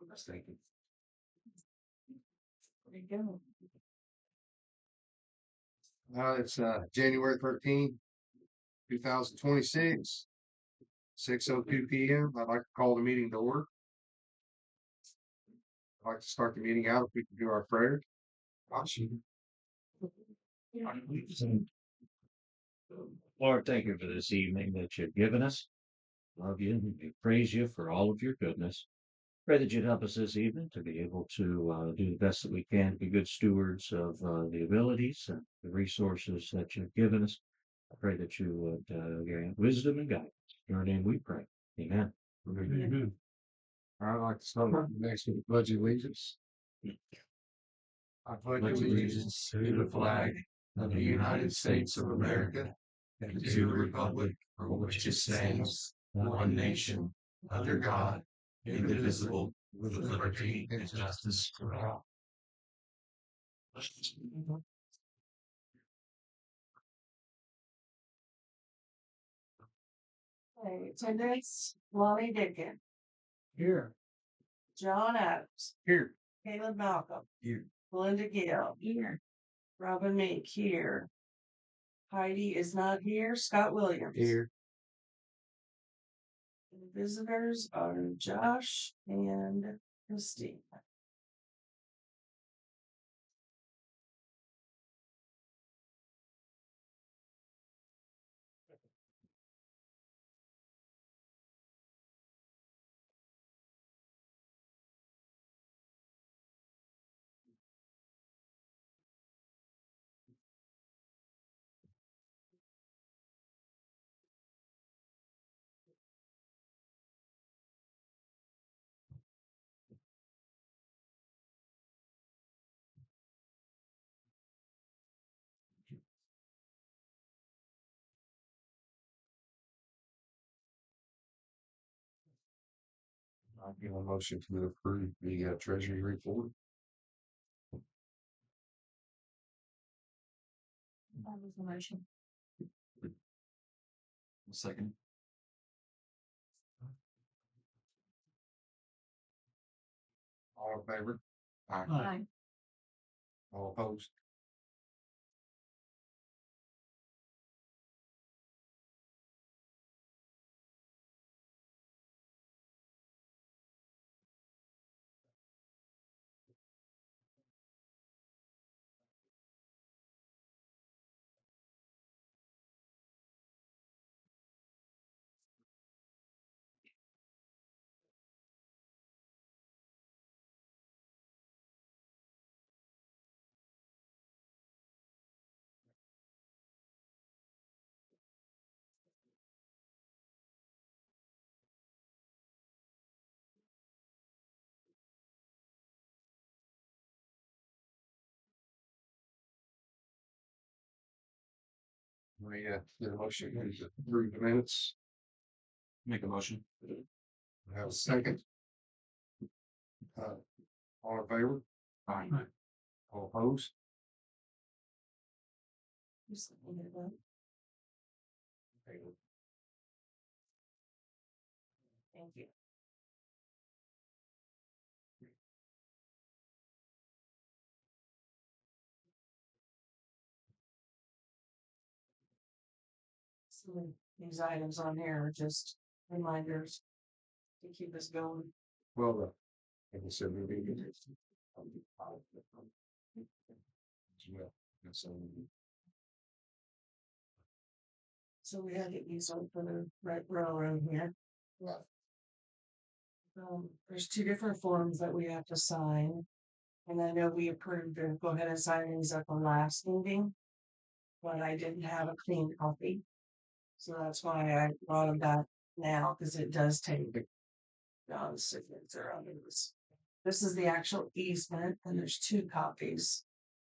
mistaken. There you go. It's January 13th, 2026, 6:02 p.m. I'd like to call the meeting to order. I'd like to start the meeting out if we can do our prayer. Lord, thank you for this evening that you've given us. Love you and we praise you for all of your goodness. Pray that you'd help us this evening to be able to do the best that we can, be good stewards of the abilities and the resources that you've given us. I pray that you would grant wisdom and guidance. In your name we pray. Amen. Amen. I'd like to start next with the pledge of allegiance. I pledge allegiance to the flag of the United States of America and to the republic for which it stands, one nation, under God, indivisible, with liberty and justice for all. Okay, attendance, Lonnie Dickon, Here. John Adams, Here. Caleb Malcolm, Here. Belinda Gale, here. Robin Meek, here. Heidi is not here. Scott Williams. Here. And the visitors are Josh and Christine. I'll give a motion to approve the treasury report. That was the motion. Second. All in favor? Aye. All opposed? We get a motion to approve the minutes. Make a motion. Have a second. All in favor? Aye. All opposed? Just let me know. Thank you. So these items on here are just reminders to keep us going. Well, like I said, we'll be good. Well, that's, So we had to get these on for the right railroad here. There's two different forms that we have to sign. And I know we approved to go ahead and sign these at the last meeting. But I didn't have a clean copy. So that's why I brought them back now, because it does take John's signature on this. This is the actual easement, and there's two copies.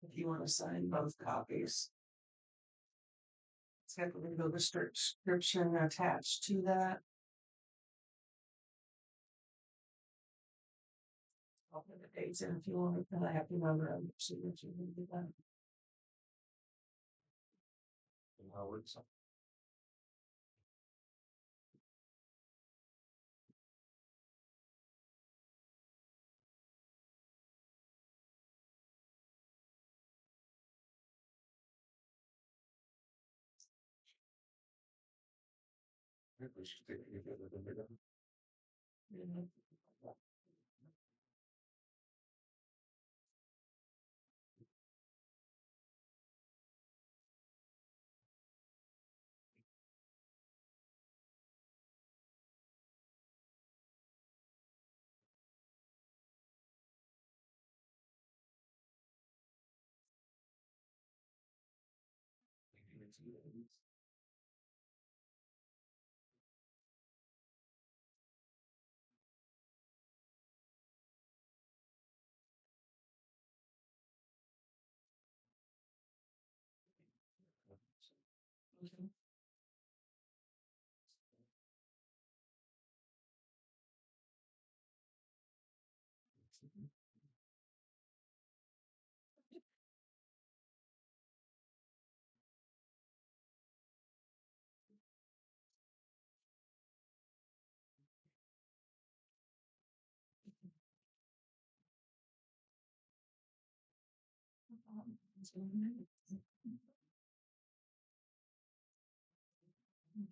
If you want to sign both copies. It's got the legal description attached to that. I'll put the dates in if you want, and I have to remember on your signature to do that.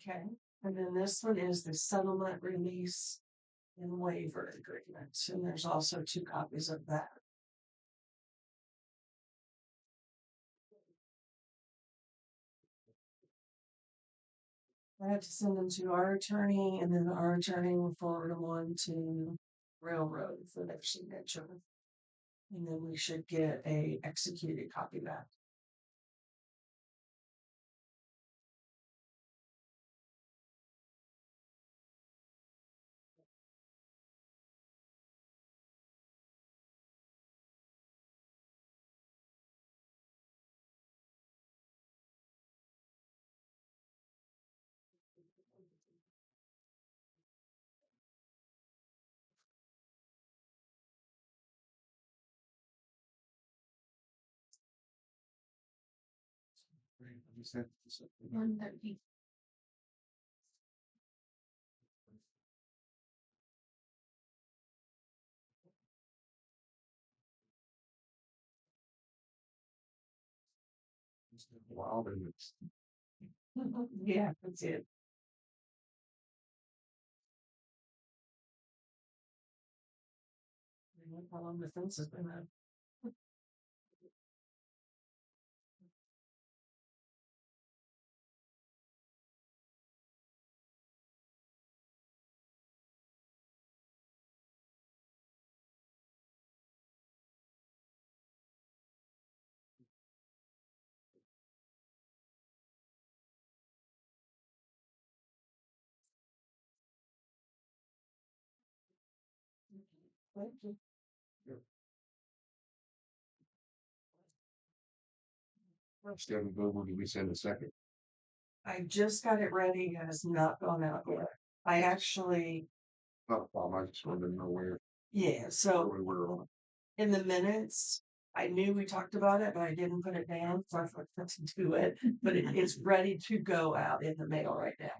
Okay, and then this one is the settlement release and waiver agreement, and there's also 2 copies of that. I had to send them to our attorney, and then our attorney will forward one to Railroad for their signature. And then we should get a executed copy back. Wild and it's Yeah, that's it. How long the fence has been up? Thank you. still Google. Did we send a second? I just got it ready, it has not gone out yet. I actually, Not a problem. I just wanted to know where yeah, so we were on. in the minutes, I knew we talked about it, but I didn't put it down, so I forgot to do it. But it's ready to go out in the mail right now.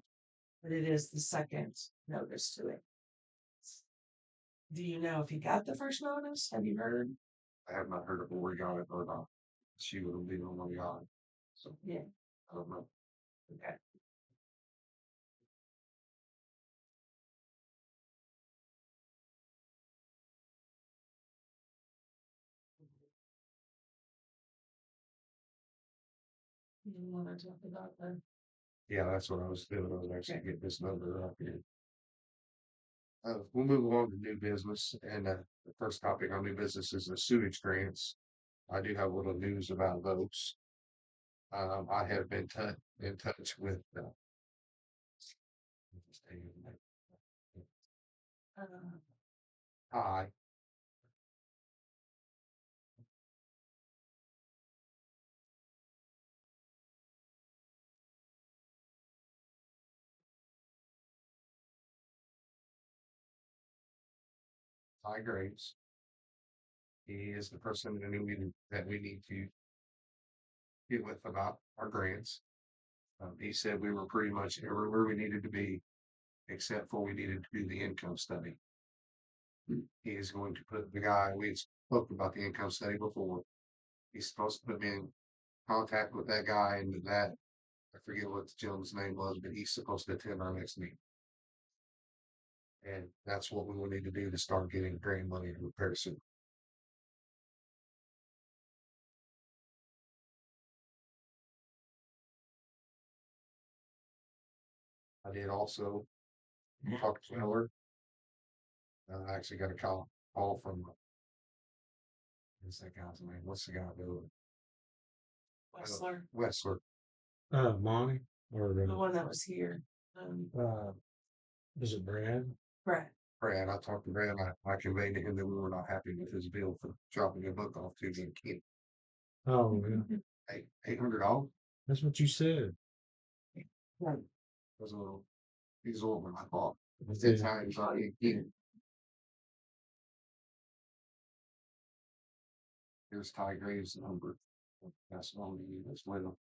But it is the second notice to it. Do you know if he got the first notice? Have you heard? I have not heard of where we got it or not. She would have been on the yard. So Yeah, I don't know. okay. You want to talk about the Yeah, that's what I was doing. I was actually getting this number up here. We'll move along to new business, and the first topic on new business is the sewage grants. I do have a little news about those. I have been in touch with uh, Hi. Hi Graves. He is the person that we need to get with about our grants. He said we were pretty much everywhere we needed to be, except for we needed to do the income study. He is going to put the guy, we had spoken about the income study before. He's supposed to put me in contact with that guy and that I forget what the gentleman's name was, but he's supposed to attend our next meeting. And that's what we will need to do to start getting grant money to repair sewer. I did also talk to Miller. I actually got a call from what's that guy's name? What's the guy doing? Wessler, Wessler. Monty or the one that was here. is it Brad? Brett. Brad, I talked to Brad. I conveyed to him that we were not happy with his bill for dropping a book off to the kid. Oh, yeah. $800. That's what you said. Right. Was a little. He's over my fault. Yeah. 10 times I did. Here's Ty Graves' number. That's on to you as well.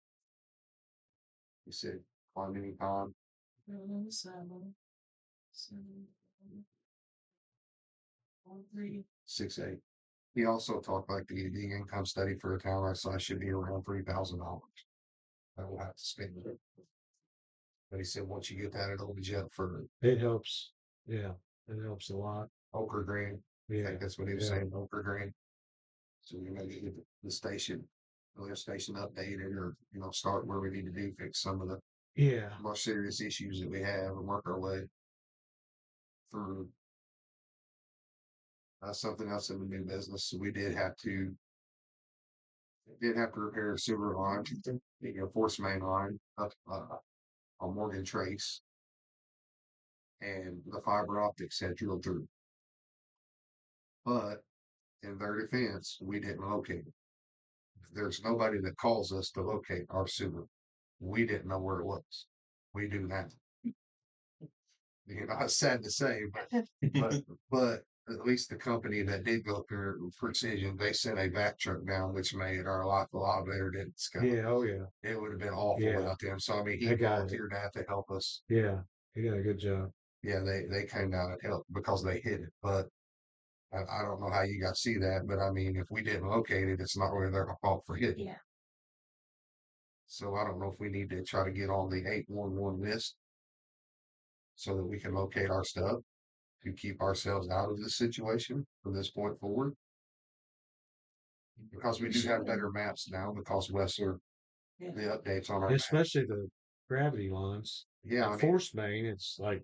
He said, climb anytime. 6-8. He also talked like the income study for a town our size should be around $3,000. That will have to spend it. But he said once you get that, it'll be jet for It helps. Yeah, it helps a lot. Ochre Green. I Yeah. think that's what he was Yeah. saying, Ochre Green. So we maybe get the station, the lift station updated, or start where we need to do fix some of the Yeah. more serious issues that we have and work our way through. Something else in the new business. So we did have to repair a sewer line, force main line up on Morgan Trace, and the fiber optics had drilled through. But in their defense, we didn't locate it. There's nobody that calls us to locate our sewer. We didn't know where it was. We do now. It's sad to say, but at least the company that did go through Precision, they sent a vac truck down, which made our life a lot better than it's going. Yeah. Oh, yeah. It would have been awful Yeah. without them. So I mean, he They got it. volunteered to have to help us. Yeah. He did a good job. Yeah, they came down and helped because they hid it. But I don't know how you got to see that. But I mean, if we didn't locate it, it's not really their fault for hitting. Yeah. So I don't know if we need to try to get on the 811 list so that we can locate our stuff to keep ourselves out of this situation from this point forward. Because we do have better maps now because Wessler, Yeah. the updates on our map. Especially the gravity lines. Yeah, The force main, it's like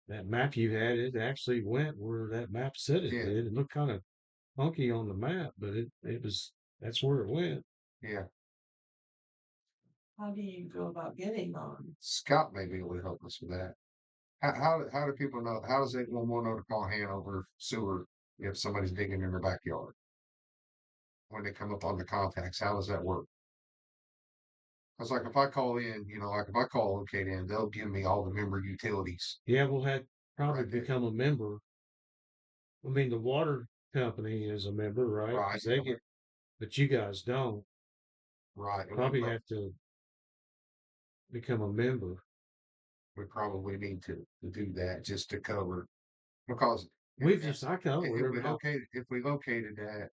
that map you had, it actually went where that map said it Yeah. did. It looked kind of funky on the map, but that's where it went. Yeah. How do you go about getting on? Scott may be able to help us with that. How do people know? How does 811 know to call Hanover sewer if somebody's digging in their backyard? When they come up on the contacts, how does that work? Because like if I call in, like if I call locate in, they'll give me all the member utilities. Yeah, we'll have probably Right there. become a member. I mean, the water company is a member, right? 'Cause they get, but you guys don't. Right. Probably have to become a member. We probably need to do that just to cover because We've just, I know, if we located that,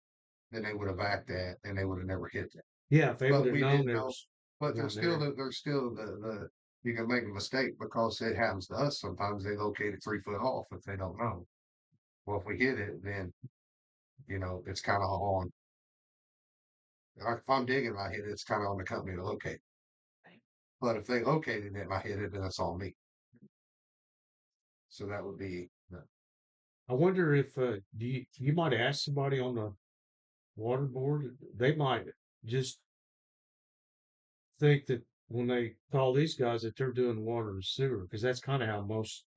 then they would have backed that and they would have never hit that. yeah, if they But would have we known didn't there know. was, But one there's still the you can make a mistake because it happens to us. Sometimes they locate it 3 foot off if they don't know. Well, if we hit it, then it's kind of on. Like if I'm digging and I hit it, it's kind of on the company to locate it. Right. But if they located it and I hit it, then it's on me. So that would be. I wonder if you might ask somebody on the water board, they might just think that when they call these guys that they're doing water and sewer, because that's kind of how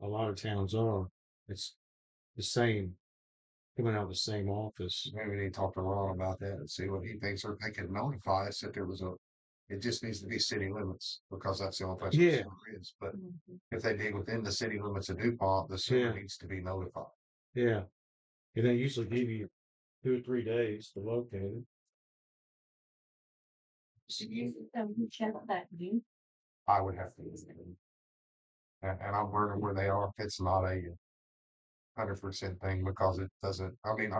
a lot of towns are. It's the same, coming out of the same office. Maybe we need to talk to Ron about that and see what he thinks, or if they can notify us that there was it just needs to be city limits because that's the only place where Yeah. sewer is. But if they dig within the city limits of Dupont, the sewer needs to be notified. Yeah. And they usually give you 2 or 3 days to locate it. Should you check that new? I would have to. And I'm wondering where they are. If it's not a 100% thing because it doesn't. I mean,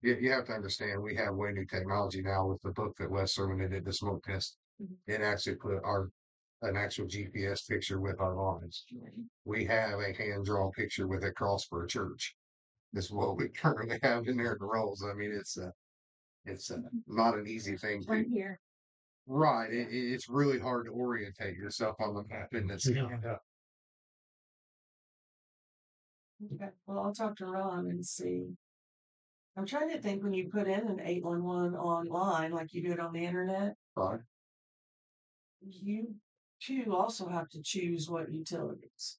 you have to understand we have way new technology now with the book that West Sermon did the smoke test. Mhm. It actually put our an actual GPS picture with our lines. We have a hand-drawn picture with a cross for a church. This is what we currently have in there in the rolls. I mean, it's not an easy thing to, Right here. right. It's really hard to orientate yourself on the map in this. Yeah. Okay, well, I'll talk to Ron and see. I'm trying to think when you put in an 811 online, like you do it on the internet, Right. you too also have to choose what utilities.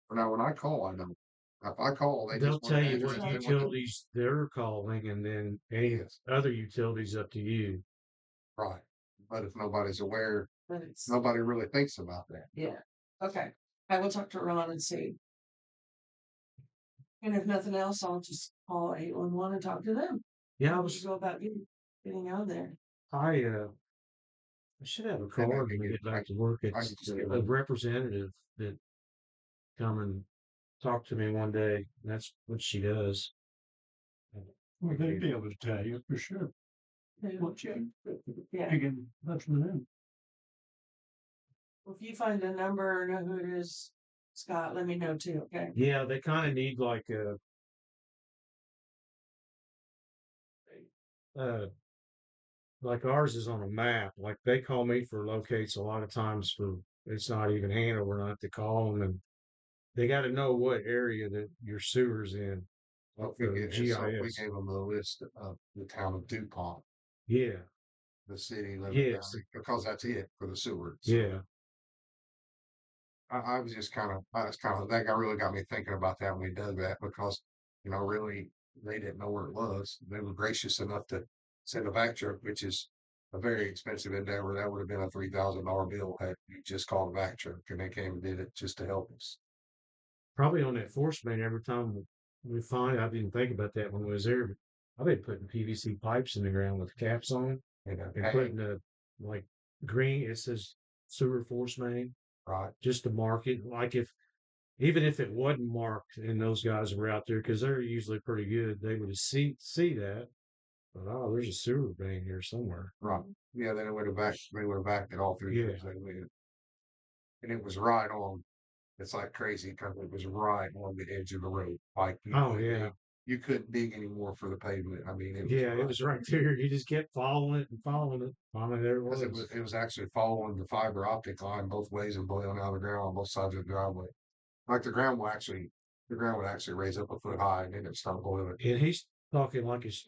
Now, when I call, I know. If I call, they They'll just want tell an you address. what They want the- utilities they're calling, and then any Yes. other utilities up to you. Right. But if nobody's aware, But it's, nobody really thinks about that. yeah, okay. I will talk to Ron and see. And if nothing else, I'll just call 811 and talk to them. Yeah, How would you go about getting on there? I should have a And I card can when I get- get back to work. I can It's just get a one. representative that come and talk to me one day. And that's what she does. Well, they'd be able to tell you for sure. What you, Yeah, you can let them know. if you find a number or know who it is, Scott, let me know too, okay? Yeah, they kind of need like like ours is on a map. Like they call me for locates a lot of times for it's not even Hanover, not to call them, and they got to know what area that your sewer's in. Like We the gave- GIS. so we gave them a list of the town of Dupont, Yeah, the city, Lemon Yes. Valley, because that's it for the sewer. So yeah. I was just that guy really got me thinking about that when we did that because, really they didn't know where it was. They were gracious enough to send a back truck, which is a very expensive endeavor. That would have been a $3,000 bill had you just called a back truck and they came and did it just to help us. Probably on that force main every time we find. I didn't think about that when we was there. But I've been putting PVC pipes in the ground with caps on and Hey, putting the like green. It says sewer force main. right. Just to mark it. Like even if it wasn't marked and those guys were out there, because they're usually pretty good, they would see that. But oh, there's a sewer vein here somewhere. Right. Yeah, then they would have backed it all through. Yeah. And it was right on. It's like crazy because it was right on the edge of the road. Like Oh yeah, you couldn't dig anymore for the pavement. I mean, it was right there. You just kept following it and following it. Finally, there it was. because it was actually following the fiber optic line both ways and blowing out of the ground on both sides of the driveway. Like the ground would actually raise up a foot high and then it start boiling. And he's talking like it's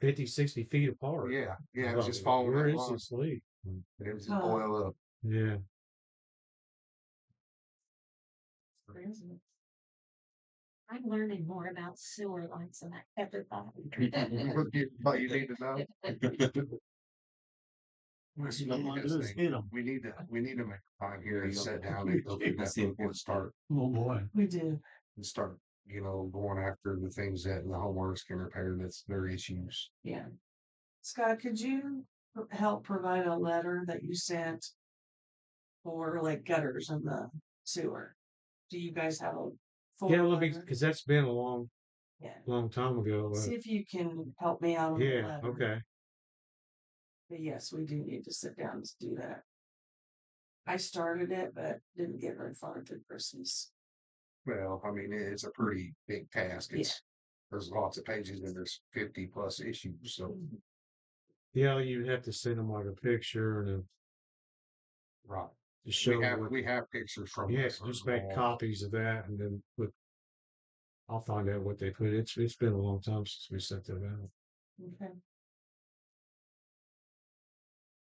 50, 60 feet apart. Yeah, I it was thought, just following where that is line. this leak? And it was just Huh. boil up. Yeah. Crazy. I'm learning more about sewer lines than I ever thought. But you need to know. What you don't want to do is hit them. We need to make time here and sit down and go through that before we start Oh, boy. We do. and start, going after the things that the homeowners can repair that's their issues. Yeah. Scott, could you help provide a letter that you sent for like gutters in the sewer? Do you guys have a full Yeah, let me, letter? because that's been a long Yeah. time ago. See if you can help me out on the Yeah, letter. okay. But yes, we do need to sit down and do that. I started it, but didn't get very far into Christmas. Well, I mean, it's a pretty big task. There's lots of pages and there's 50 plus issues. So, Yeah, you'd have to send them like a picture and right. to show We have pictures from yeah, this. just make copies of that and then I'll find out what they put. It's been a long time since we sent that out. Okay.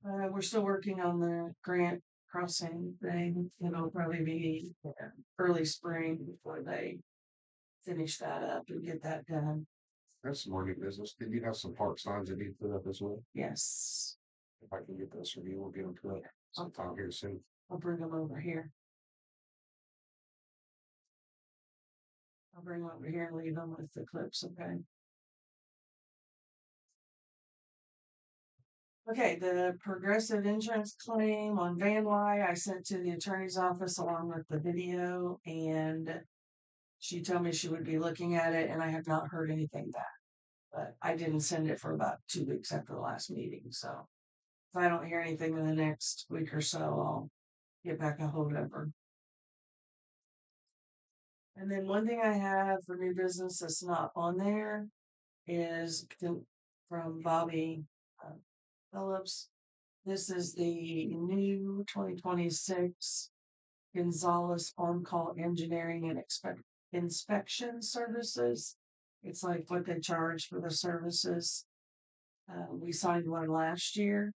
We're still working on the grant crossing thing. It'll probably be early spring before they finish that up and get that done. That's some more new business. Did you have some park signs that need put up as well? Yes, If I can get those from you, we'll get them put up sometime here soon. I'll bring them over here. I'll bring them over here and leave them with the clips, okay? Okay, the progressive insurance claim on Van Ly, I sent to the attorney's office along with the video, and she told me she would be looking at it, and I have not heard anything back. But I didn't send it for about 2 weeks after the last meeting, so if I don't hear anything in the next week or so, I'll get back a hold of her. And then one thing I have for new business that's not on there is from Bobby Phillips. This is the new 2026 Gonzalez on-call engineering and inspection services. It's like what they charge for the services. We signed one last year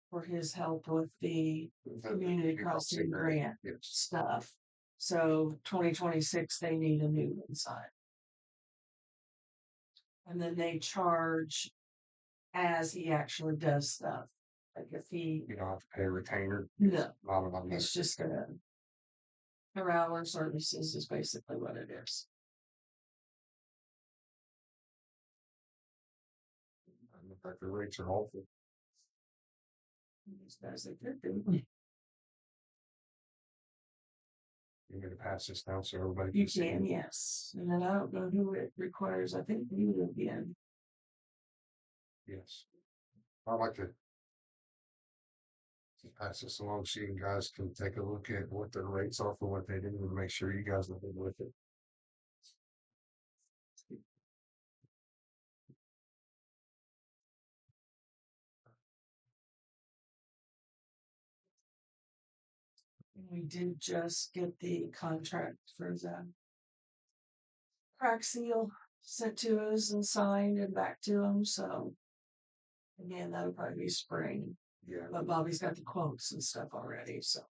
for his help with the community crossing grant stuff. So 2026, they need a new one signed. And then they charge as he actually does stuff. Like if he, You don't have to pay a retainer. no, Not about it's just per hour services is basically what it is. In fact, the rates are awful. As bad as they could be. You're going to pass this down so everybody You can see. can, yes. And then I don't know who it requires. I think you again. Yes. I'd like to pass this along so you guys can take a look at what the rates are for what they do and make sure you guys are good with it. We did just get the contract for the crack seal sent to us and signed and back to them. So again, that'll probably be spring. Yeah. But Bobby's got the quotes and stuff already. So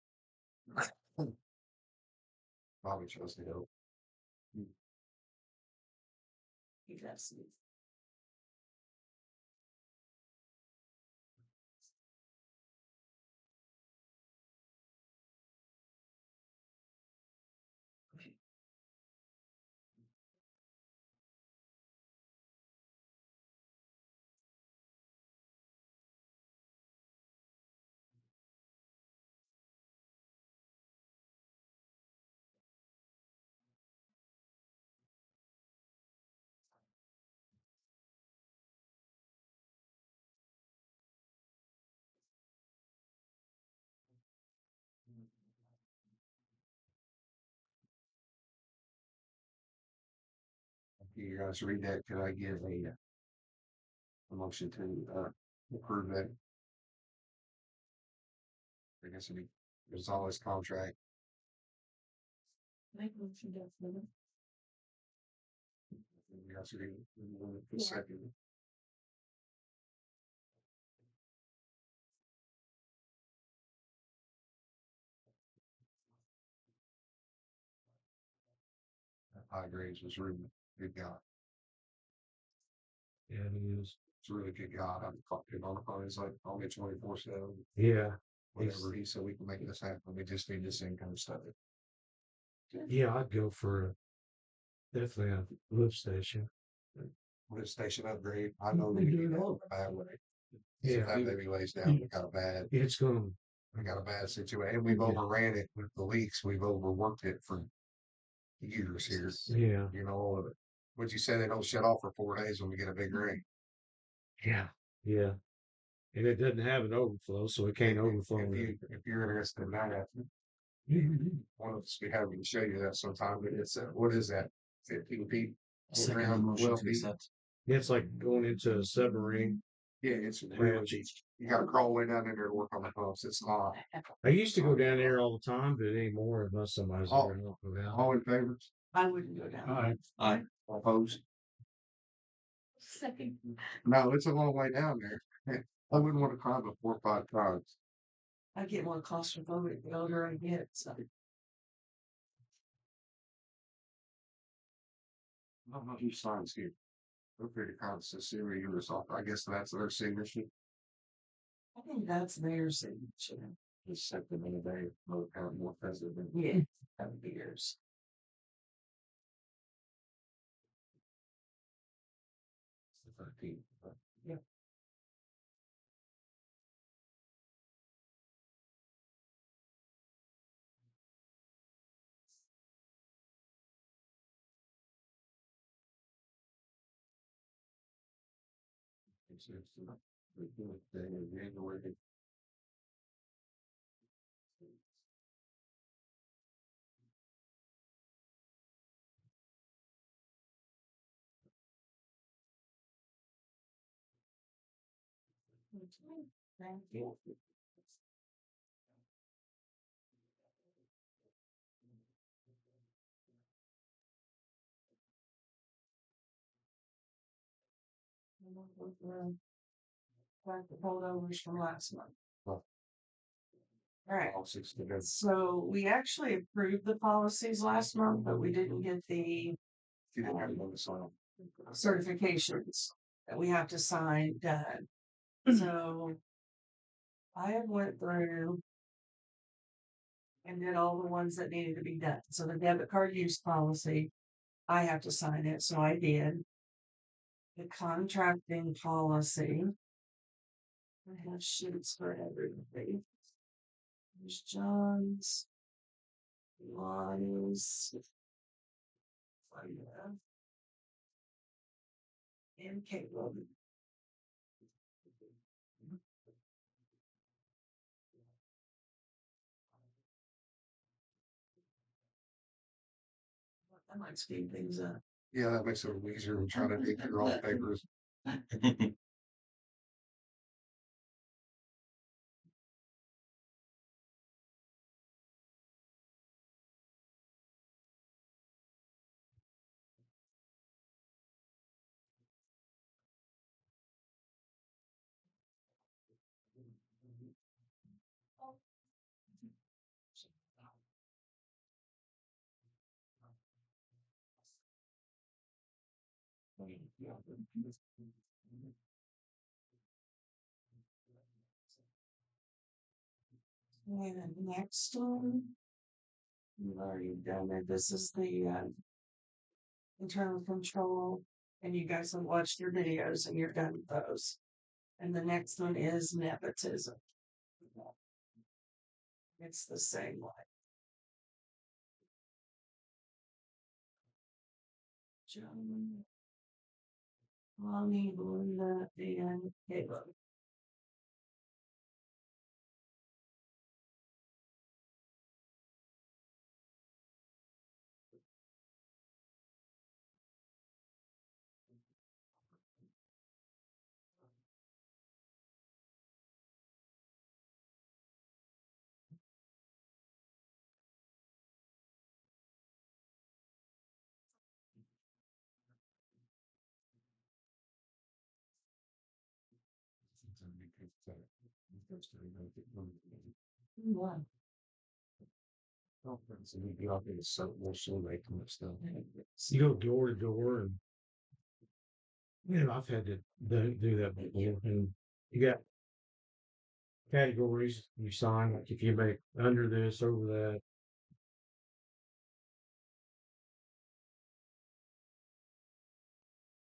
Bobby chose to go. he does. You guys read that? Could I give a motion to approve that? I guess there's always contract. Make a motion to approve. You guys read the second. High grades was really good guy. Yeah, he is. It's a really good guy. I've talked to him on the phone. He's like, I'll get 24/7. Yeah. Whatever he said, we can make this happen. We just need this income stuff. Yeah, I'd go for definitely a lift station. Lift station upgrade. I know they do it all bad way. Yeah. If that baby lays down, we got a bad situation. We've overran it with the leaks. We've overworked it for years here. Yeah. You know, all of it. Would you say they don't shut off for 4 days when we get a big rain? Yeah. Yeah. And it doesn't have an overflow, so it can't overflow. If you're interested in that, one of us be happy to show you that sometime. But it's what is that? 15 feet? Second motion to accept. Yeah, it's like going into a submarine. Yeah, it's really cheap. You got to crawl way down in there to work on the pumps. It's not. I used to go down there all the time, but anymore unless somebody's there to help me out. All in favor? I wouldn't go down. Aye. All opposed? Second. No, it's a long way down there. I wouldn't want to climb it 4 or 5 times. I get more claustrophobic the older I get. So I don't know who signs here. Feel free to contact Siri or yourself. I guess that's their signature. I think that's their signature. Just set them in a day. More president. Yeah, that would be yours. The 13th. Yeah. It's the 13th day of January. Thank you. Like the holdovers from last month. Well, All right. policies together. So we actually approved the policies last month, but we didn't get the You didn't have one to sign. certifications that we have to sign done. So I have went through and did all the ones that needed to be done. So the debit card use policy, I have to sign it, so I did. The contracting policy. I have sheets for everybody. There's John's. Lonnie's. And Caleb. I might speed things up. Yeah, that makes it a little easier than trying to dig through all the papers. And the next one. You've already done it. This is the internal control, and you guys have watched your videos and you're done with those. And the next one is nepotism. It's the same one. John, Lonnie, Belinda, and Caleb. One. So we get off in the sun, we'll show like too much stuff. You go door to door and I've had to do that before. And you got categories you sign, like if you make under this, over that.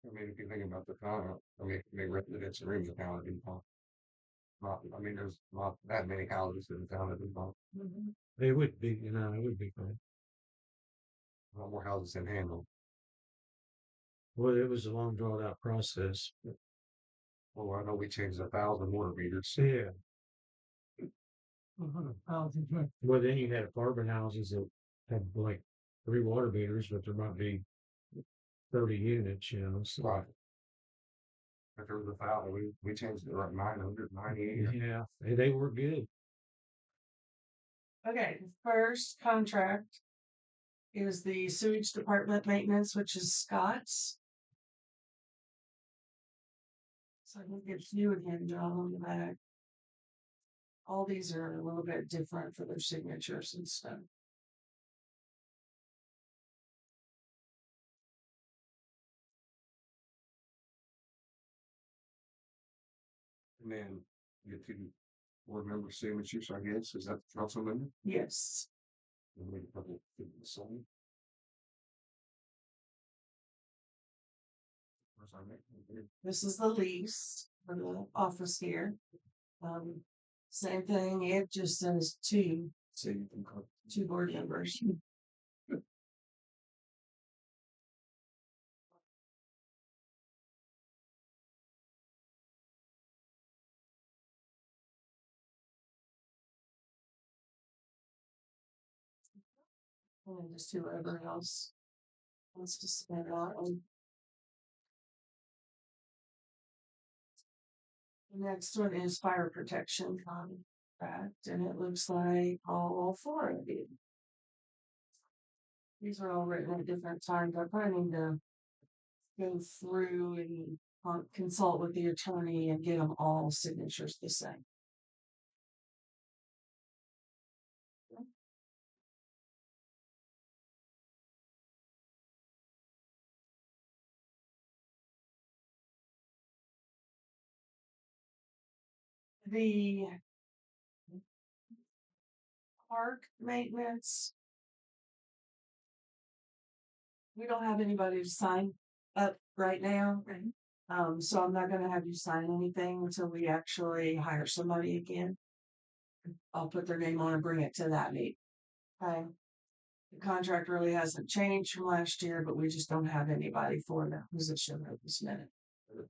I mean, if you think about the town, I mean, they residential rooms in town, Dupont. I mean, there's not that many houses in the town of Dupont. It would be, it would be fun. A lot more houses in Handle. Well, it was a long drawn out process. Well, I know we changed 1,000 water meters. Yeah. Well, then you had apartment houses that had like 3 water meters, but there might be 30 units, so. Right. If there was 1,000, we changed it to like 998. Yeah, they were good. Okay, the first contract is the sewage department maintenance, which is Scott's. So I can get you again, John, on the back. All these are a little bit different for their signatures and stuff. And then you get 2 board member signatures, I guess. Is that the council member? Yes. And we put it in the sign. Where's our next one here? This is the lease for the office here. Same thing, it just says two So you can cut. board members. And then just whoever else wants to spend that one. Next one is fire protection contract, and it looks like all four of you. These are all written at different times. I probably need to go through and consult with the attorney and get them all signatures the same. The park maintenance, we don't have anybody to sign up right now. So I'm not gonna have you sign anything until we actually hire somebody again. I'll put their name on and bring it to that meeting. Okay. The contract really hasn't changed from last year, but we just don't have anybody for that position at this minute.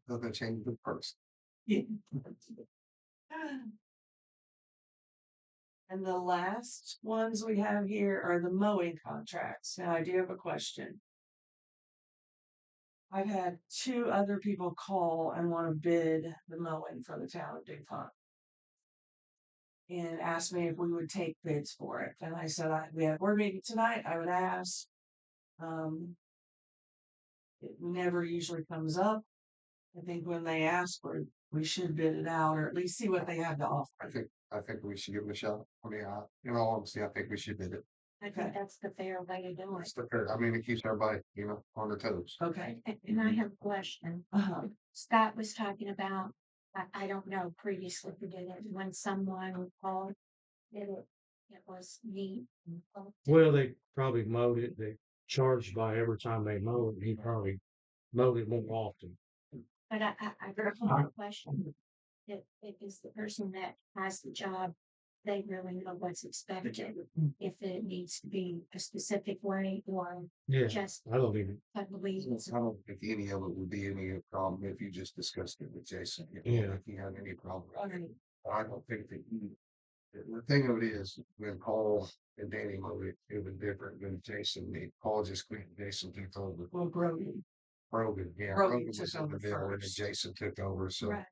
Nothing changed the person. Yeah. And the last ones we have here are the mowing contracts. Now I do have a question. I've had 2 other people call and want to bid the mowing for the town of Dupont. And asked me if we would take bids for it. And I said, we have board meeting tonight, I would ask. It never usually comes up. I think when they ask for it, we should bid it out or at least see what they have to offer. I think we should give it a shot. I mean, in all honesty, I think we should bid it. I think that's the fair way to do it. It's the fair. I mean, it keeps everybody, on their toes. Okay. And I have a question. Scott was talking about, I don't know, previously we did it, when someone called, it was neat. Well, they probably mowed it. They charged by every time they mow it. He probably mowed it more often. But I have a question. If it's the person that has the job, they really know what's expected. If it needs to be a specific way or Yeah, just, I don't even. I believe it's I don't think any of it would be any problem if you just discussed it with Jason. Yeah. If you have any problem. I don't think that the thing of it is, when Paul and Danny mowed it, it was different than Jason. Paul just quit, Jason took over. Well, Brody. Rogan, yeah, Rogan Rogan was took in the over middle and then first. Jason took over, so. right.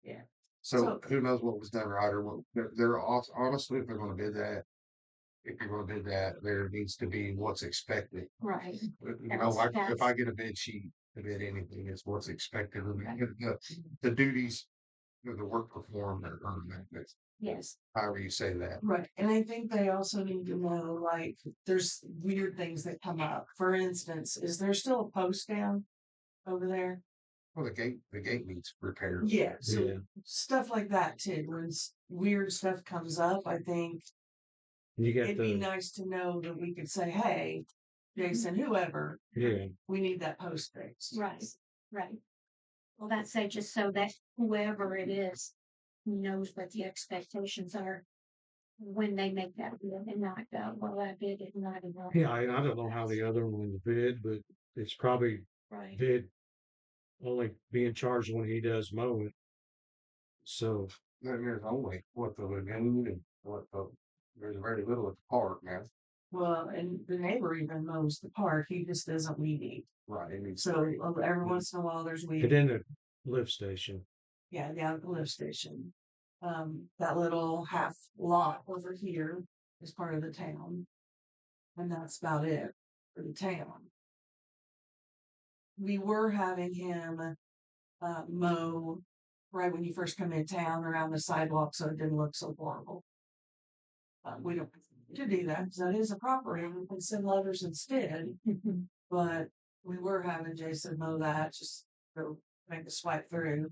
Yeah. So who knows what was done right or what, they're honestly, if they're gonna bid that, if you're gonna bid that, there needs to be what's expected. Right. If I get a bid sheet to bid anything, it's what's expected, and the duties, the work performed, or Yes. however you say that. Right. And I think they also need to know, like, there's weird things that come up. For instance, is there still a post down over there? Well, the gate needs repairs. Yeah. So Yeah. stuff like that too. When weird stuff comes up, I think You got it'd be nice to know that we could say, hey, Jason, whoever, yeah. we need that post fixed. Right. Right. Well, that's it, just so that whoever it is knows what the expectations are when they make that bid and not go, well, I bid it not enough. Yeah, I don't know how the other one's bid, but it's probably Right. bid only being charged when he does mow it. So Then there's only what the lagoon and there's very little at the park, man. Well, and the neighbor even mows the park. He just doesn't weed eat. Right. It needs So every once in a while there's weed. and then the lift station. Yeah, down at the lift station. That little half lot over here is part of the town. And that's about it for the town. We were having him mow right when you first come in town around the sidewalk so it didn't look so horrible. We don't to do that because that is a property. We can send letters instead. But we were having Jason mow that, just go make a swipe through.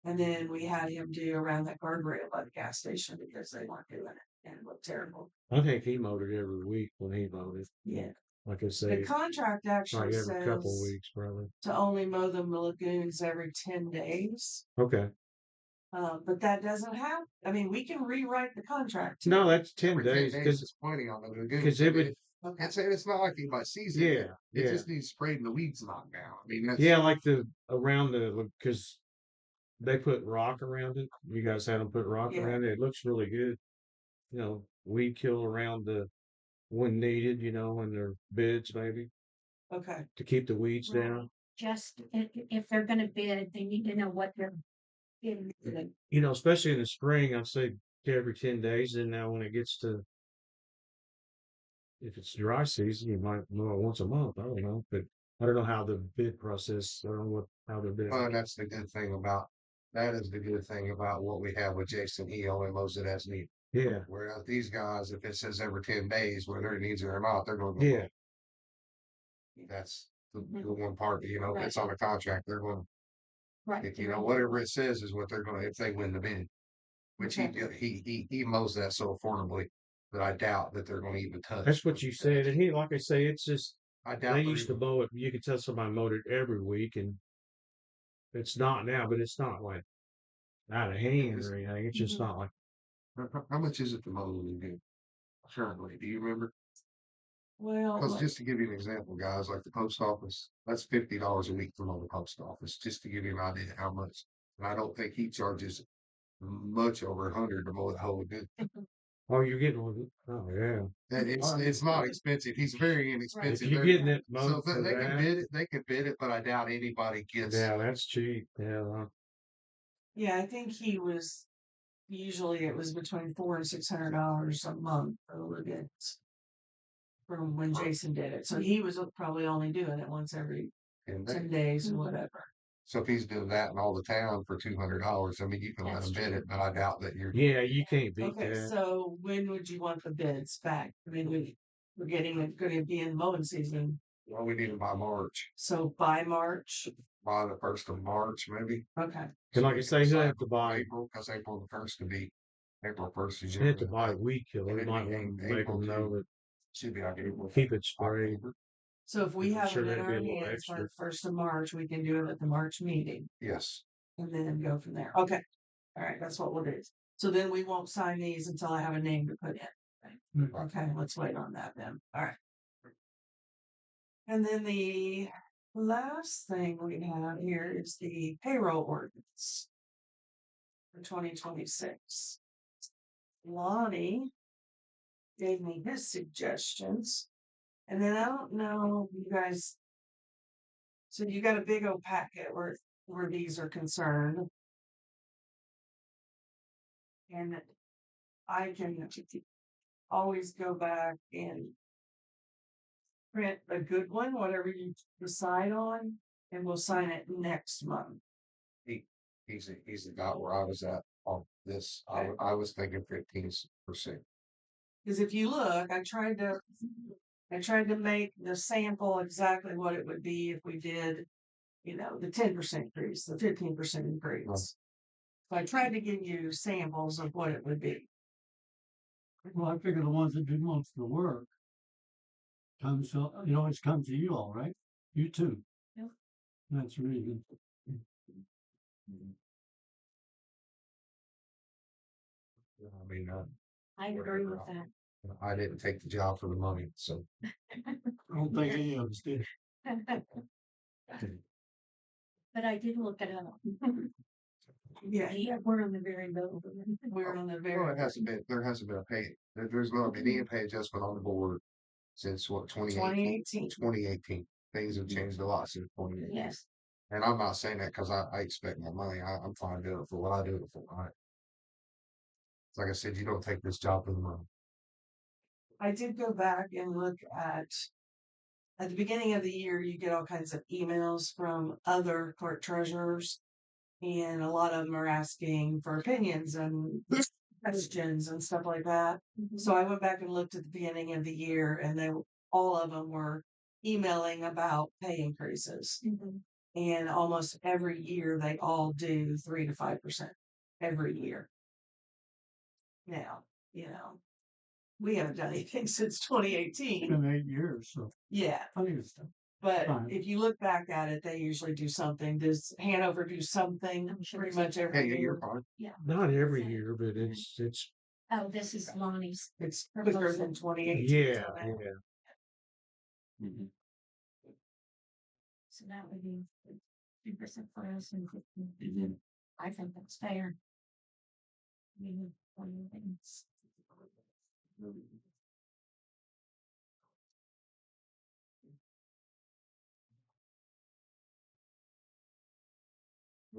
And then we had him do around that guardrail by the gas station because they weren't doing it and it looked terrible. I think he mowed it every week when he mowed it. Yeah. Like I The say, contract like actually every couple says weeks, probably. to only mow the lagoons every 10 days. Okay. But that doesn't happen. I mean, we can rewrite the contract. No, that's 10 every 10 days because it's pointing on the lagoon. because it would. Okay. It's not like anybody sees it. Yeah, It yeah. just needs sprayed and the weeds knocked down. I mean, that's, Yeah, like the around the because they put rock around it. You guys had them put rock Yeah. around it. It looks really good. Weed kill around the when needed. And their beds maybe Okay. to keep the weeds Right. down. Just if they're gonna bid, they need to know what they're in the You know, especially in the spring, I'd say every 10 days. And now when it gets to, if it's dry season, you might mow it once a month. I don't know, but I don't know how the bid process, I don't know how the bid. Well, and that's the good thing about, that is the good thing about what we have with Jason. He only mows it as needed. Yeah, Whereas these guys, if it says every 10 days, whether it needs it or not, they're going to go. yeah. That's the one part, you know, if it's on a contract, they're going, right. if, you know, whatever it says is what they're going to, if they win the bid. Which he mows that so affordably that I doubt that they're going to even touch. That's what you said. And he, like I say, it's just, I doubt they they're used to even- mow it. You could tell somebody mowed it every week, and it's not now, but it's not like out of hand or anything. It's just not like, How much is it to mow when you do? Currently, do you remember? Well, Because just to give you an example, guys, like the post office, that's $50 a week to mow the post office, just to give you an idea how much. And I don't think he charges much over 100 to mow the whole good. oh, you're getting one. Oh, yeah. And it's not expensive. He's very If inexpensive. you're They're- getting it so mowed for they can that, bid it. They can bid it, but I doubt anybody gets. yeah, that's cheap. Yeah. yeah, I think he was, usually it was between $400 and $600 a month for the Liggins from when Jason did it. So he was probably only doing it once every And 10 days or whatever. so if he's doing that in all the town for $200, I mean, you can let him bid it, but I doubt that you're. Yeah, you can't beat Okay, that. so when would you want the bids back? I mean, we're getting it, going to be in mowing season. Well, we need them by March, So by March, by the 1st of March, maybe. okay. And like I say, he'll have to buy, April, because April the 1st could be, April 1st is he'll have to usually. buy weed killer. We it'd might be want to make April them know to- that Should be like April. keep it sprayed. October. So if we I'm have sure it in that'd be our a little hands by extra. the 1st of March, we can do it at the March meeting Yes, and then go from there. Okay. All right, that's what we'll do. So then we won't sign these until I have a name to put in. Okay, let's wait on that then. All right. And then the last thing we have here is the payroll ordinance for 2026. Lonnie gave me his suggestions. And then I don't know, you guys. So you got a big old packet where these are concerned. And I can always go back and print a good one, whatever you decide on, and we'll sign it next month. he's the guy where I was at on this. I was thinking 15%. Because if you look, I tried to make the sample exactly what it would be if we did, the 10% increase, the 15% increase. Right. So I tried to give you samples of what it would be. Well, I figure the ones that do most of the work comes to, it's come to you all, right? You too. Yep. That's really good. I mean, I agree with that. I didn't take the job for the money, so. I don't think any of us did. But I did look it up. Yeah, We're on the very low. we're on the Well, very. there hasn't been a pay, there's not been any pay adjustment on the board since what, 2018? 2018. 2018. Things have changed a lot since 2018. Yes. And I'm not saying that because I expect my money. I'm fine doing it for what I do it for. Like I said, you don't take this job for the money. I did go back and look at the beginning of the year, you get all kinds of emails from other clerk treasurers, and a lot of them are asking for opinions and questions and stuff like that. So I went back and looked at the beginning of the year, and all of them were emailing about pay increases. And almost every year they all do 3 to 5% every year. Now, we haven't done anything since It's 2018. been 8 years, so Yeah. plenty of stuff. But Fine. if you look back at it, they usually do something. Does Hanover do something I'm sure pretty so. much Yeah, every you're year? fine. Yeah. Not every year, but it's Oh, this is Lonnie's. It's quicker than 2018. yeah, isn't it? yeah. So that would be 2% for us and 15. I think that's fair. We need one of things.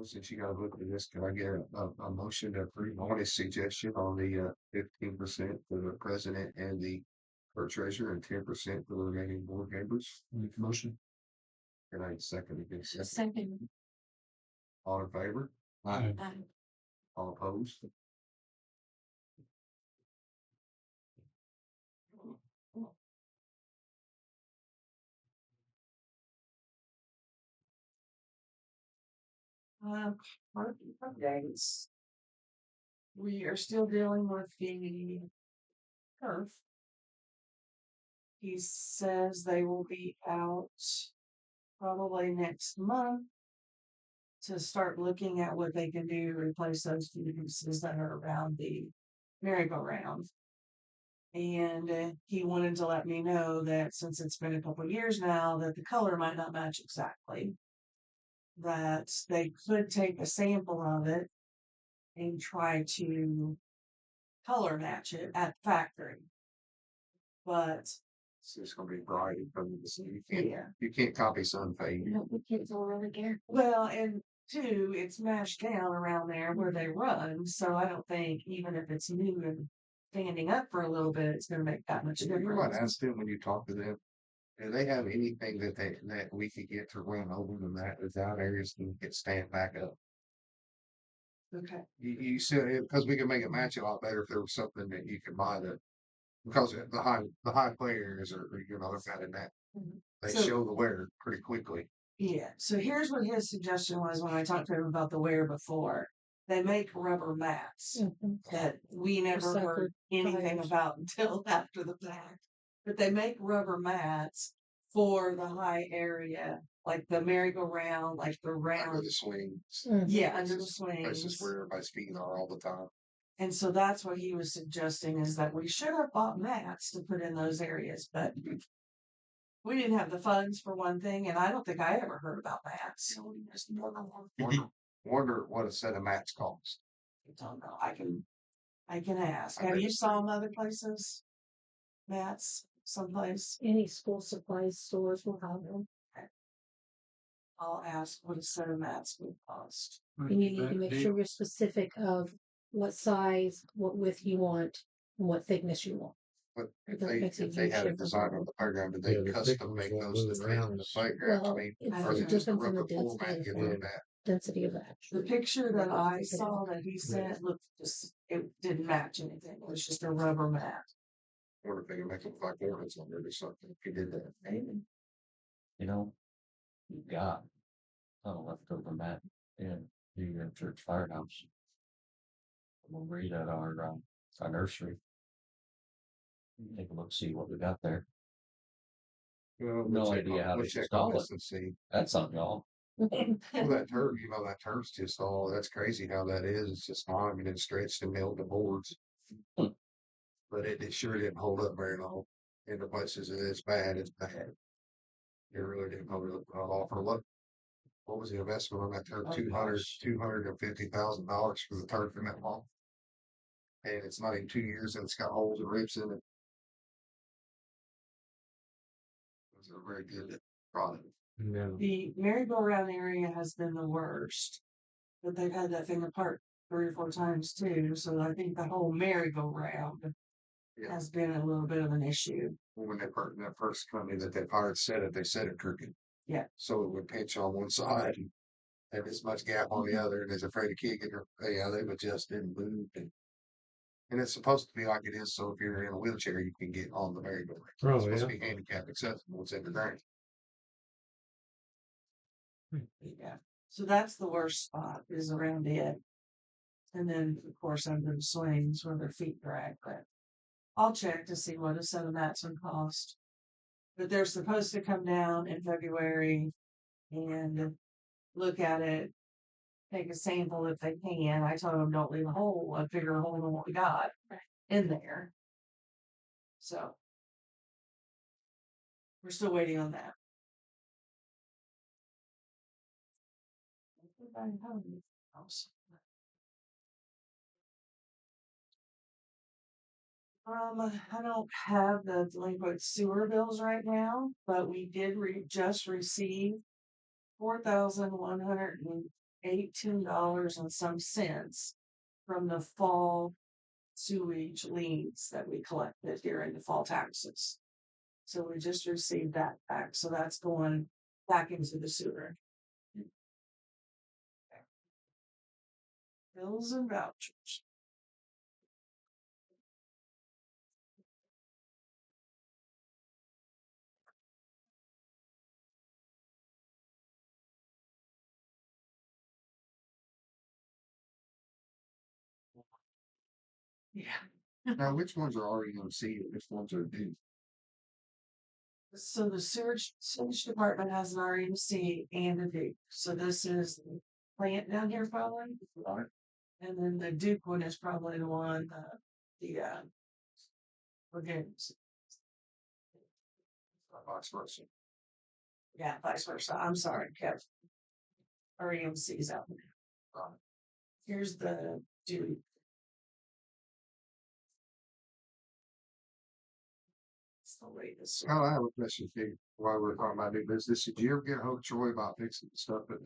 Well, since you gotta look at this, can I get a motion to approve on his suggestion on the 15% for the president and the clerk treasurer and 10% for the remaining board members? Make a motion. And I second against that. Second, All in favor? Aye. All opposed? Parking updates. We are still dealing with the turf. He says they will be out probably next month to start looking at what they can do to replace those few pieces that are around the merry-go-round. And he wanted to let me know that since it's been a couple years now, that the color might not match exactly. That they could take a sample of it and try to color match it at the factory. But It's just gonna be bright in front of the city. yeah, You can't copy sun fade. no, the kids will really care. well, and two, it's mashed down around there where they run. So I don't think even if it's new and standing up for a little bit, it's going to make that much You might difference. ask them when you talk to them, do they have anything that we could get to run over them that without areas can get stand back up? Okay. You said because we could make it match a lot better if there was something that you could buy that because the high players are they're not in that. They So- show the wear pretty quickly. Yeah. So here's what his suggestion was when I talked to him about the wear before. They make rubber mats that we never heard Recycled anything tires. about until after the fact. But they make rubber mats for the high area, like the merry-go-round, like the Under round. the swings. Yeah, under the Places swings. where everybody's feet are all the time. And so that's what he was suggesting is that we should have bought mats to put in those areas, but we didn't have the funds for one thing, and I don't think I ever heard about mats. Wonder what a set of mats cost. I don't know. I can ask. I Have bet you you saw them other places? Mats someplace? Any school supplies stores will have them. I'll ask what a set of mats would cost. And you need to make sure you're specific of what size, what width you want, and what thickness you want. But if That makes a if they huge had a difference. design on the playground, did Yeah, they the custom thickness make won't those move to fit in around. the playground? Well, I mean, it or is it just a depends on the rubber floor mat density you of do the that? density of that. The picture that I Yeah. saw that he sent looked just, it didn't match anything. It was just a rubber mat. Or if they can make it like ornaments on it or something, if you did that. Maybe. You know, you've got a leftover mat in the church firehouse. We'll read at our nursery. Take a look, see what we got there. Well, No we'll idea how we'll to check install on it. this and see. That's something, y'all. Well, that turf, that turf's just all, that's crazy how that is. It's just fine and then stretched and milled the boards. Hmm. But it sure didn't hold up very long. In the places that it's bad, it's bad. It really didn't hold up at all for what? What was the investment on that turf? Oh, gosh. $250,000 for the turf in that mall. And it's not even 2 years and it's got holes and rips in it. It's a very good product. No. The merry-go-round area has been the worst, but they've had that thing apart 3 or 4 times too. So I think the whole merry-go-round Yeah. has been a little bit of an issue. When that first company that they hired said it, they said it crooked. Yeah. So it would pinch on one side and have this much gap on the other, and is afraid a kid get her. Yeah, they've adjusted and moved, and it's supposed to be like it is. So if you're in a wheelchair, you can get on the merry-go-round. Oh, It's supposed yeah. to be handicap accessible. It's in the ground. Yeah. So that's the worst spot is around it. And then of course under the swings where their feet drag, but I'll check to see what a set of mats would cost. But they're supposed to come down in February and look at it, take a sample if they can. I told them don't leave a hole, a bigger hole than what we got in there. So we're still waiting on that. I don't have the delinquent sewer bills right now, but we did just receive $4,100 $18 and some cents from the fall sewage liens that we collected during the fall taxes. So we just received that back. So that's going back into the sewer. Bills and vouchers. Yeah. Now, which ones are REMC and which ones are due? So the sewage department has an RMC and a Duke. So this is the plant down here following. Right. And then the Duke one is probably the one, lagoons. Vice versa. Yeah, vice versa. I'm sorry, Kev. REMC's out there. Here's the Duke. It's the latest. Scott, I have a question for you while we're talking about new business. Did you ever get a hold of Troy about fixing the stuff that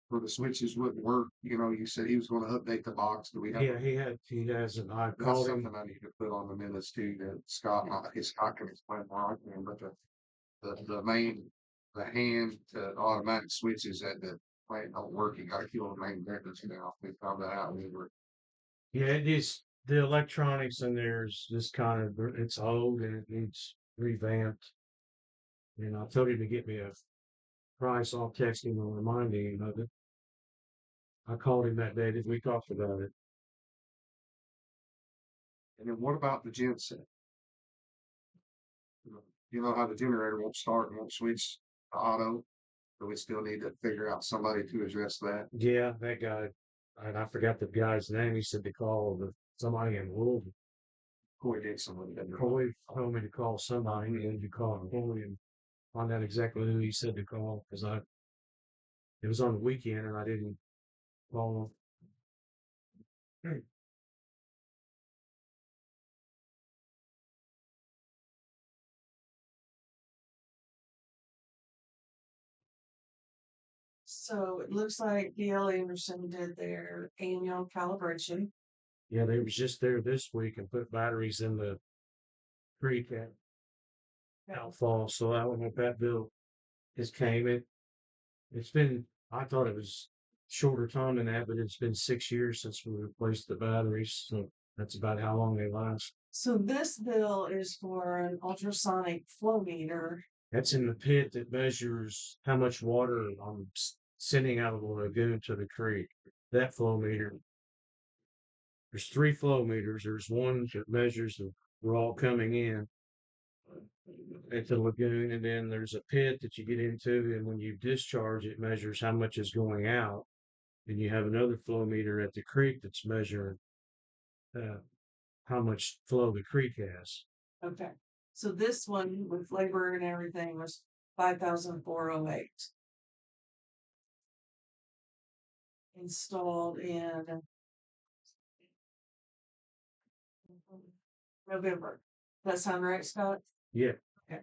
where the switches wouldn't work? You know, you said he was gonna update the box. Do we have? Yeah, he hasn't. I That's called him. something I need to put on the minutes too, that Scott, Scott can explain more, I can, but the main, the hand to automatic switches at the plant don't work. You gotta kill the main breakers now. We found that out. We were, Yeah, it is. The electronics in there is just kind of, it's old and it needs revamped. And I told him to get me a price. I'll text him and remind him of it. I called him that day that we talked about it. and then what about the genset? You know how the generator won't start and won't switch to auto? So we still need to figure out somebody to address that. Yeah, that guy, and I forgot the guy's name. He said to call somebody in Louisville. Corey did somebody that. Corey told me to call somebody and to call Corey and find out exactly who he said to call because it was on the weekend and I didn't call him. So it looks like DL Anderson did their annual calibration. Yeah, they was just there this week and put batteries in the creek at Outfall. So I don't know if that bill has came. It's been, I thought it was shorter time than that, but it's been 6 years since we replaced the batteries. So that's about how long they last. So this bill is for an ultrasonic flow meter. That's in the pit that measures how much water I'm sending out of the lagoon to the creek. That flow meter. There's 3 flow meters. There's one that measures the raw coming in at the lagoon, and then there's a pit that you get into, and when you discharge, it measures how much is going out. And you have another flow meter at the creek that's measuring how much flow the creek has. Okay. So this one with labor and everything was 5,408. Installed in November. That sound right, Scott? Yeah. Okay.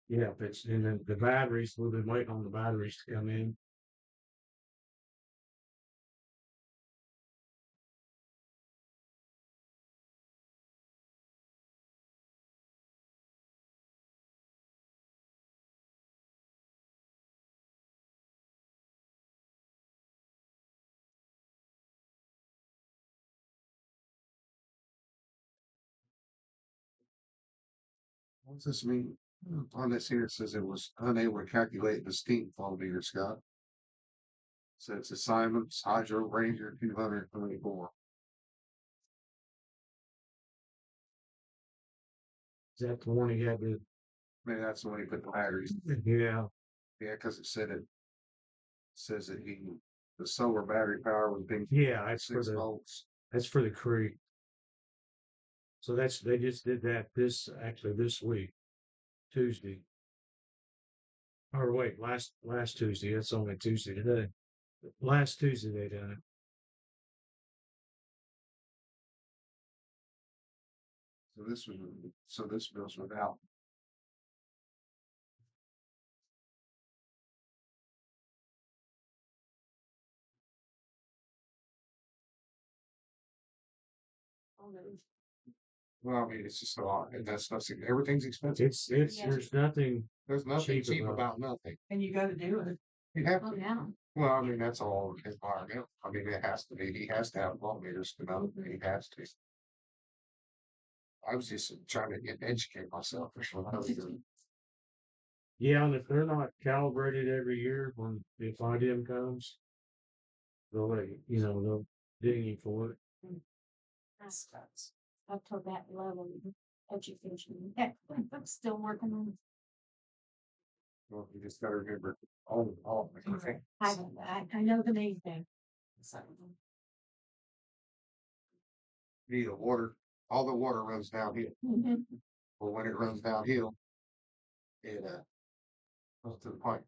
Yeah, but and then the batteries, we've been waiting on the batteries to come in. What's this mean? On this here, it says it was unable to calculate the steam flow meter, Scott. So it's assignments, Hydro Ranger 224. Is that the one he had to? Maybe that's the one he put the batteries. Yeah. Yeah, because it says that the solar battery power was being Yeah, that's for 6 the volts. that's for the creek. So they just did that this week, Tuesday. Or wait, last Tuesday. That's only Tuesday today. Last Tuesday they done it. So this bill's without. Well, I mean, it's just a lot, and that's nothing. Everything's expensive. It's Yeah. there's nothing There's nothing cheap cheap about about nothing. And you gotta do it. You have Oh, to. yeah. Well, I mean, that's all environmental. I mean, it has to be. He has to have millimeters to know. He has to. I was just trying to educate myself or something. Yeah, and if they're not calibrated every year when the FIDM comes, they'll ding you for it. That's up to that level of education. I'm still working on. Well, you just gotta remember all the things. I know the main thing. So, The water, all the water runs downhill. mhm. Well, when it runs downhill, it goes to the pipe.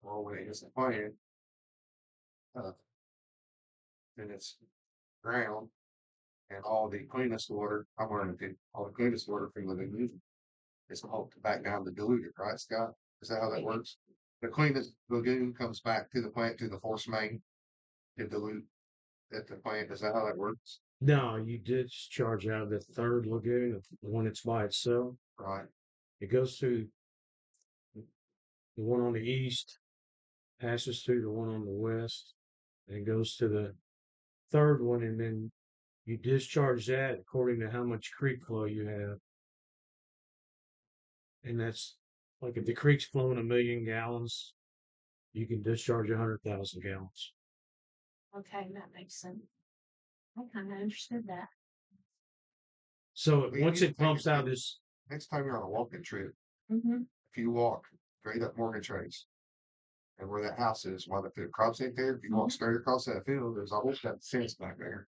Well, when it hits the pipe, uh, then it's ground, and all the cleanest water, I'm learning to, all the cleanest water from the lagoon is pumped back down to dilute it, right, Scott? Is that how that works? The cleanest lagoon comes back to the plant, to the force main to dilute at the plant. Is that how that works? No, you discharge out of the third lagoon, the one that's by itself. Right. It goes through the one on the east, passes through the one on the west, and goes to the third one, and then you discharge that according to how much creek flow you have. And that's like if the creek's flowing 1,000,000 gallons, you can discharge 100,000 gallons. Okay, that makes sense. I kind of understood that. So Well, you once need to it pumps think out of- this, Next time you're on a walking trip, Mm-hmm. if you walk straight up Morgan Trace and where that house is, while the crops ain't there, if you walk straight across that field, there's always that fence back there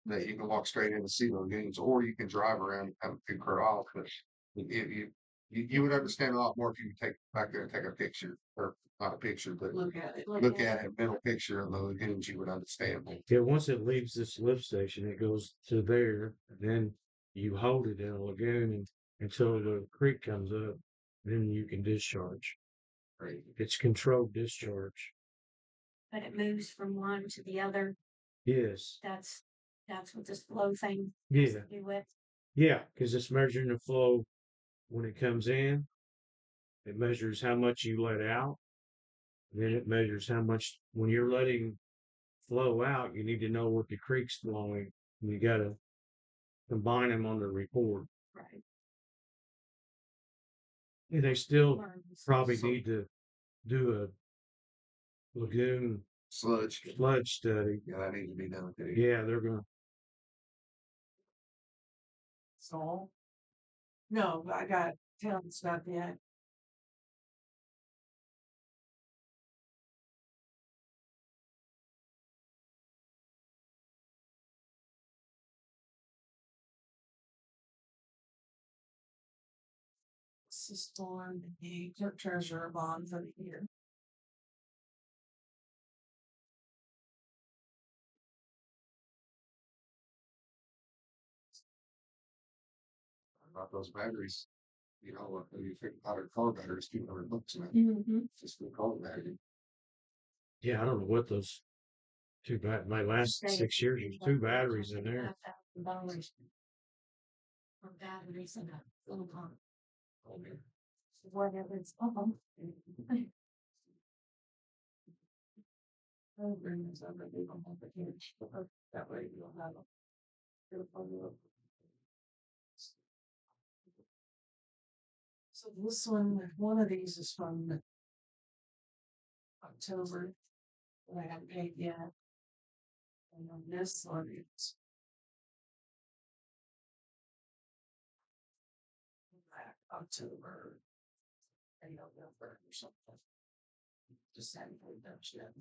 that you can walk straight in to see lagoons, or you can drive around and come through Corral. But if you would understand a lot more if you could take back there and take a picture, or not a picture, but Look at it. look at it, mental picture of the lagoons, you would understand more. yeah, once it leaves this lift station, it goes to there, and then you hold it in a lagoon until the creek comes up, then you can discharge. Right. It's controlled discharge. But it moves from one to the other. Yes. That's what this flow thing Yeah. has to do with. Yeah, because it's measuring the flow when it comes in. It measures how much you let out. Then it measures how much when you're letting flow out, you need to know what the creek's flowing. You got to combine them on the report. Right. And they still Learns. probably So- need to do a lagoon Sludge. flood study. Yeah, that needs to be done too. Yeah, they're going to. So. No, I got town stuff yet. This is for the clerk treasurer bond for the year. About those batteries, you think about our car batteries, 200 bucks now. Mm-hmm. Just for car battery. Yeah, I don't know what those my last 6 years, there's 2 batteries in there. $5,000 for batteries in a little pump. Whatever it's. I'll bring this over, they don't have it here. That way you'll have it. It'll probably look. So this one of these is from October, that I haven't paid yet. And then this one is. Back October. And November or something. Just haven't paid those yet.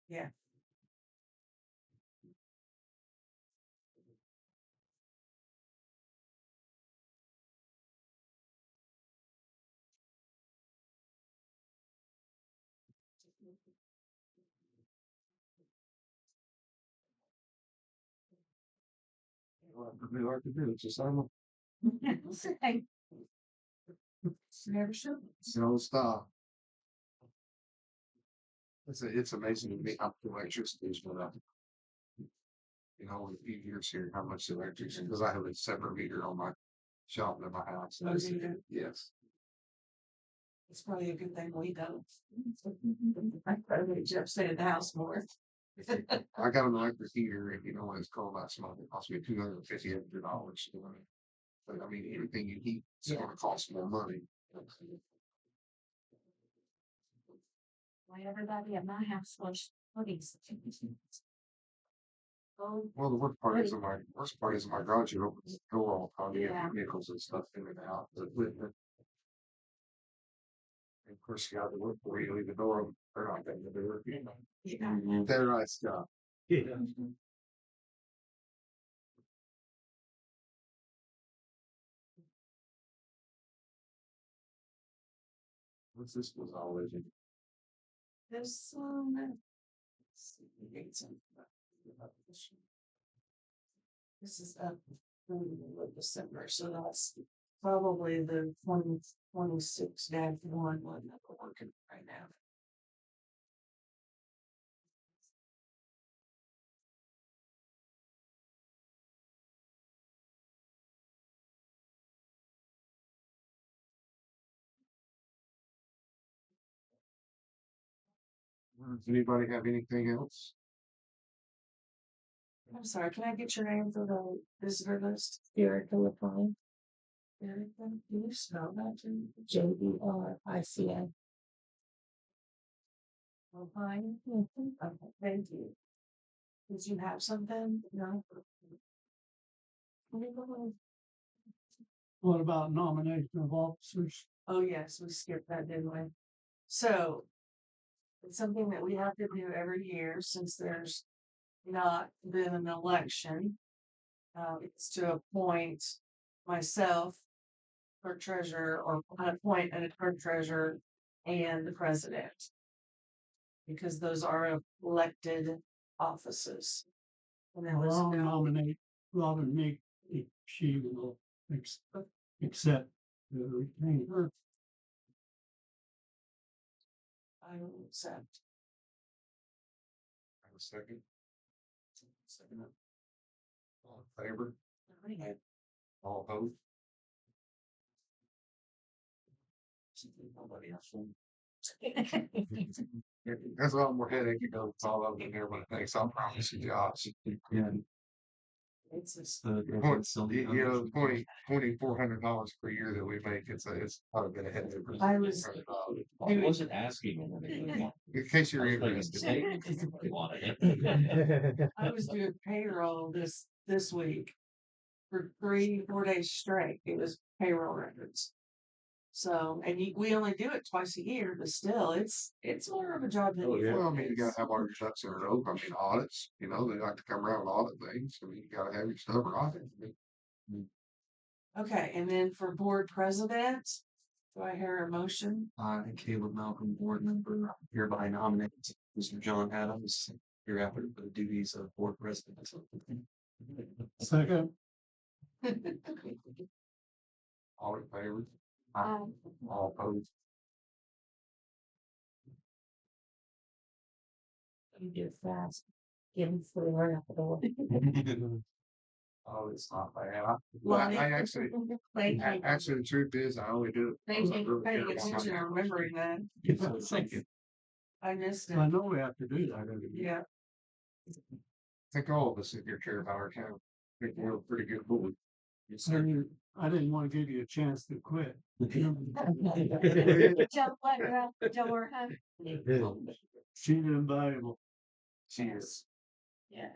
Yeah. Well, it'd be hard to do. It's just, I don't know. Say, Never should. Don't stop. It's amazing to me how much electricity is went up. You know, in a few years here, how much electricity, because I have a separate meter on my shop in my house. Oh, do you? Yes. It's probably a good thing we don't. I probably Jeff stay in the house more. I got an electric heater, and you know, when it's cold last month, it cost me $250 to run it. But I mean, anything you heat, it's gonna cost more money. Why everybody at my house was hoodies. Oh, Well, the worst part is in my garage, you open the door all the time, you have vehicles and stuff in and out, the equipment. And of course, you got to work before you leave the door open, they're not getting the door. yeah. They're right stuff. Yeah. What's this was always in? This let's see, the dates on this. This is up in the middle of December, so that's probably the 2026-1 one that we're working right now. Does anybody have anything else? I'm sorry, can I get your name for the visitor list? Erica LaPine. Erica, do you spell that to JBRICA? LaPine? Okay, thank you. Did you have something? No? What about nomination of officers? Oh, yes, we skipped that, didn't we? So it's something that we have to do every year since there's not been an election. It's to appoint myself clerk treasurer or appoint a clerk treasurer and the president. Because those are elected offices. And there was I'll no, nominate Robin Meek if she will accept the retainer. I will accept. Have a second? Second. All in favor? All opposed? Nobody else. That's a lot more headache, you know, it's all over there, but thanks, I'll promise you jobs. Yeah. It's just, You know, $2,400 per year that we make, it's quite a bit of headache. I was I wasn't asking. In case you're I was interested. I was doing payroll this week for 4 days straight. It was payroll records. So, and we only do it twice a year, but still, it's more of a job than Oh, you yeah. Well, I think mean, it you gotta is. have all your ducks in a row. I mean, audits, you know, they like to come around and audit things. I mean, you gotta have your stuff audited. I mean, Okay, and then for board president, do I hear a motion? I, Caleb Malcolm, board member, hereby nominate Mr. John Adams hereafter for the duties of board president. Second, all in favor? Um, All opposed? You do it fast. Give him free run out the door. Oh, it's not bad. I Lonnie. actually, Thank you. actually, the truth is, I only do it. Thank you for paying attention and remembering that. Thank you. I missed I it. know we have to do that every year. Yeah. I think all of us in here care about our town. I think we're a pretty good board. I didn't want to give you a chance to quit. Don't let her out the door, huh? She's invaluable. Cheers. Yeah.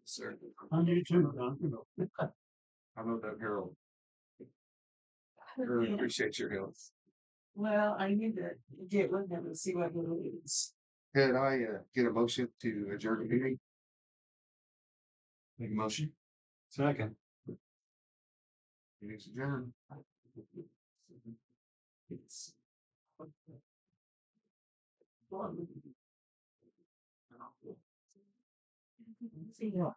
Sir. On YouTube, Don. I know that Harold. Really appreciate your help. Well, I need to get with him and see what he needs. Could I get a motion to adjourn the meeting? Make a motion. Second. Meeting's adjourned. It's. See ya.